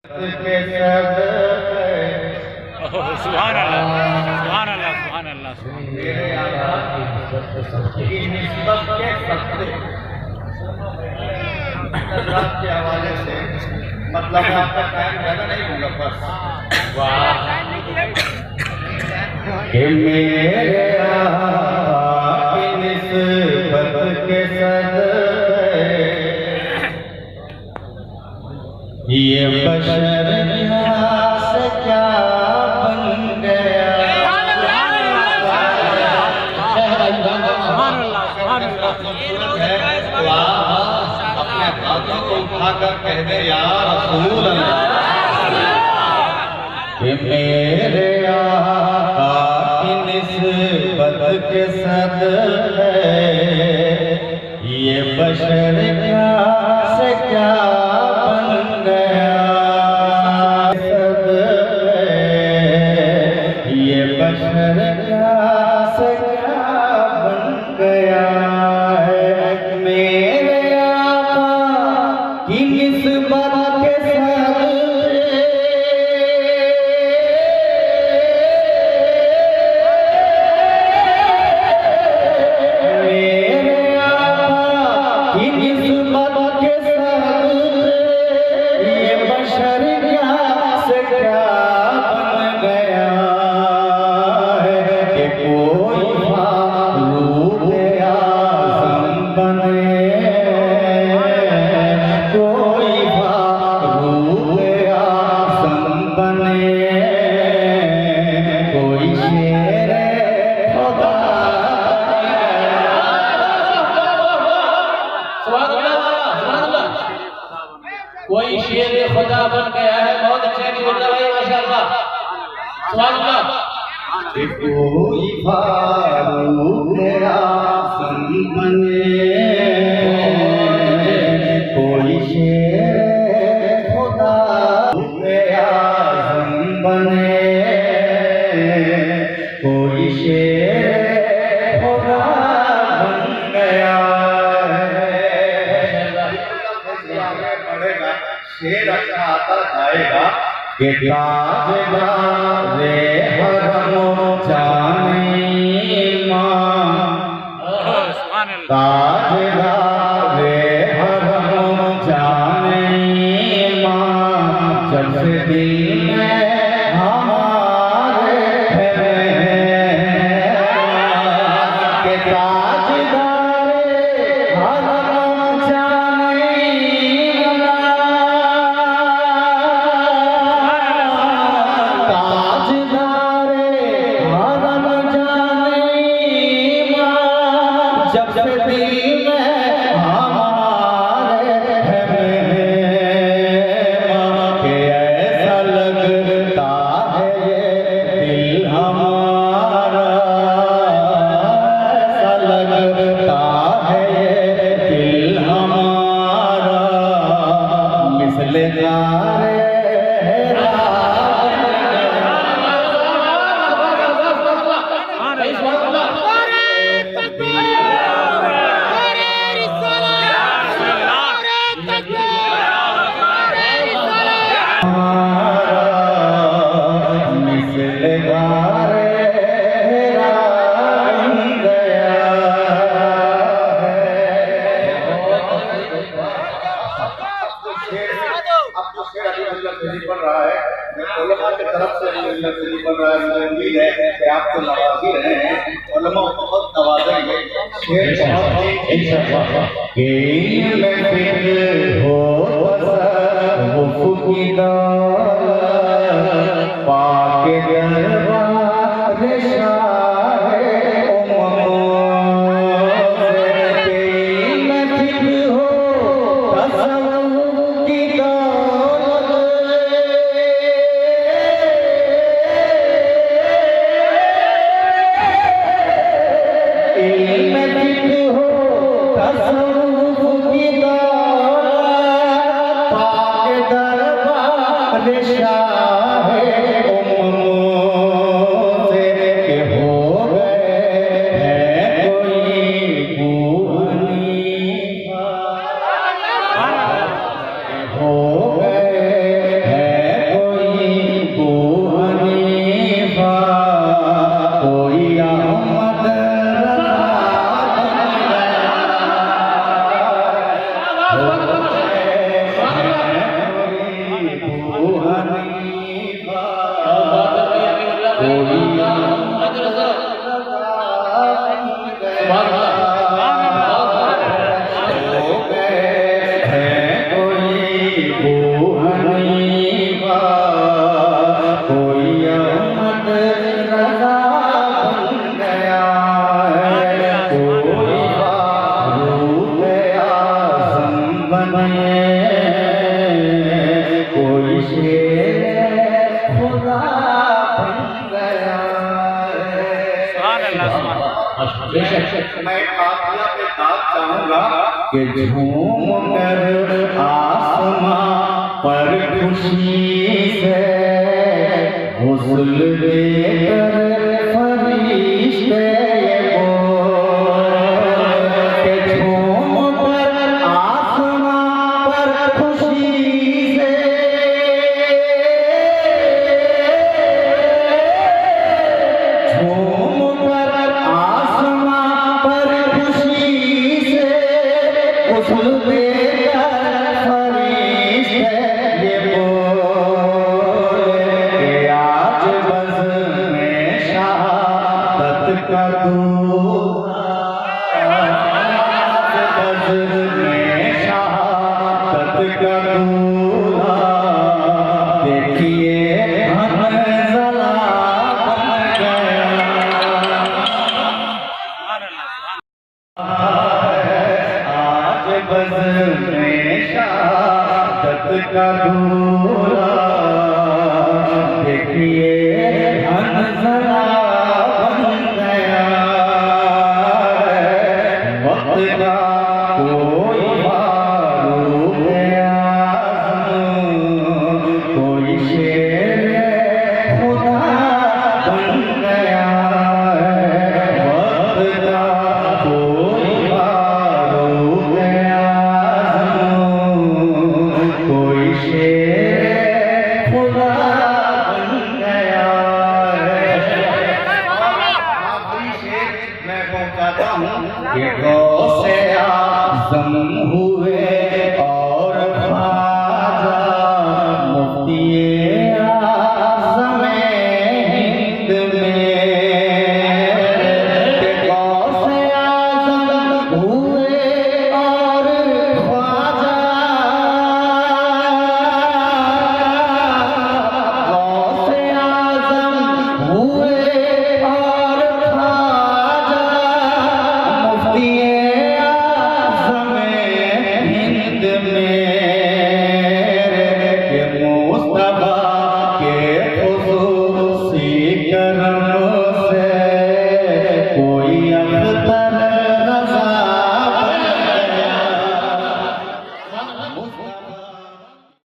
सुभान अल्लाह, सुभान अल्लाह, सुभान अल्लाह। मेरे आका की निस्बत के सत्य के हवाले से मतलब आपका टाइम ज़्यादा नहीं होगा बस। वाह कि मेरे आका की निस्बत के सत्य ये बशर से क्या बन गया। अपने हाथों को उठाकर कह दे या रसूल अल्लाह कि मेरे आका की निस्बत के सदक़े ये बशर क्या से क्या बन गया। ये बशर क्या से क्या बन गया है। मेरे आका की निस्बत के सदक़े मेरे आका की निस्बत के सदक़े ये बशर क्या से क्या बन गया है कि कोई फारूक आज़म बने, कोई फारूक आज़म बने, कोई शेर खुदा कोई शेर खुदा बन गया है। बहुत अच्छा की बोलता भाई माशाअल्लाह, सुभान अल्लाह। कोई फारूक आज़म बने, कोई शेर खुदा आज़म बने, कोई शेर खुदा बन गया है। शेर अच्छा आता जाएगा कि ताजदारे हरम जाने मां, ताजदारे हरम जाने मां, जब से दिल में हमारे है कि ताजदारे हरम जाने जब से दिल में हमारे है कि ऐसा लगता है ये दिल हमारा, ऐसा लगता है ये दिल हमारा मिसले गारे बन रहा है, उलमा की तरफ से बन रहा है। मुझे उम्मीद है कि आपको नवाजी रहे हैं, उलमा बहुत नवाजेंगे। शेर हो की पाके दरबार शाहे हो तसव्वुफ की हो गए हैं शेर खुदा बन गया है। सुभान अल्लाह, सुभान बेशक मैं काफिया पे दाद चाहूंगा कि झूम कर आसमां पर खुशी से हुस्न देकर